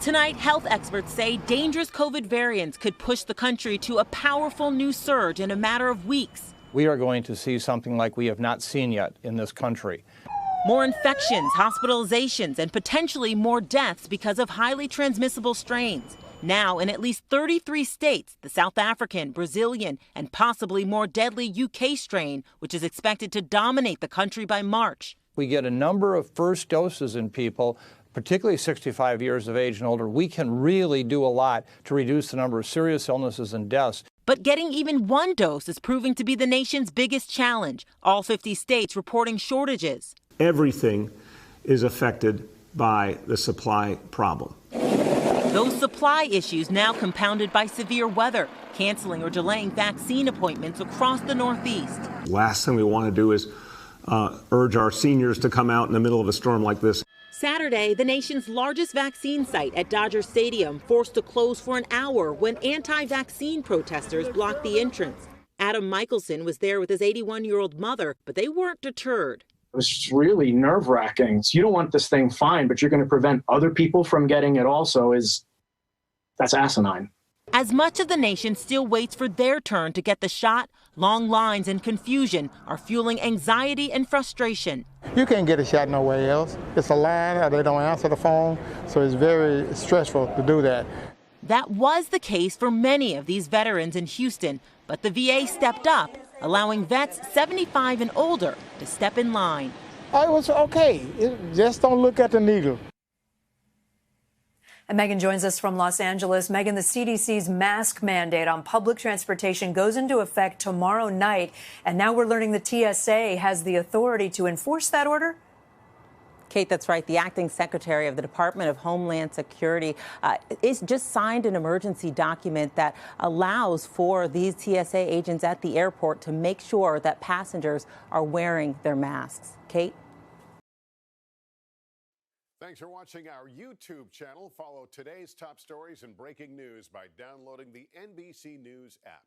Tonight, health experts say dangerous COVID variants could push the country to a powerful new surge in a matter of weeks. We are going to see something like we have not seen yet in this country. More infections, hospitalizations, and potentially more deaths because of highly transmissible strains. Now, in at least 33 states, the South African, Brazilian, and possibly more deadly UK strain, which is expected to dominate the country by March. We get a number of first doses in people, particularly 65 years of age and older. We can really do a lot to reduce the number of serious illnesses and deaths. But getting even one dose is proving to be the nation's biggest challenge. All 50 states reporting shortages. Everything is affected by the supply problem. Those supply issues now compounded by severe weather, canceling or delaying vaccine appointments across the Northeast. Last thing we want to do is urge our seniors to come out in the middle of a storm like this. Saturday, the nation's largest vaccine site at Dodger Stadium forced to close for an hour when anti-vaccine protesters blocked the entrance. Adam Michelson was there with his 81-year-old mother, but they weren't deterred. It was really nerve-wracking. You don't want this thing fine, but you're going to prevent other people from getting it also. That's asinine. As much of the nation still waits for their turn to get the shot, long lines and confusion are fueling anxiety and frustration. You can't get a shot nowhere else. It's a line, or they don't answer the phone, so it's very stressful to do that. That was the case for many of these veterans in Houston, but the VA stepped up, allowing vets 75 and older to step in line. Oh, it was okay. Just don't look at the needle. And Megan joins us from Los Angeles. Megan, the CDC's mask mandate on public transportation goes into effect tomorrow night. And now we're learning the TSA has the authority to enforce that order. Kate, that's right. The acting secretary of the Department of Homeland Security is just signed an emergency document that allows for these TSA agents at the airport to make sure that passengers are wearing their masks. Kate? Thanks for watching our YouTube channel. Follow today's top stories and breaking news by downloading the NBC News app.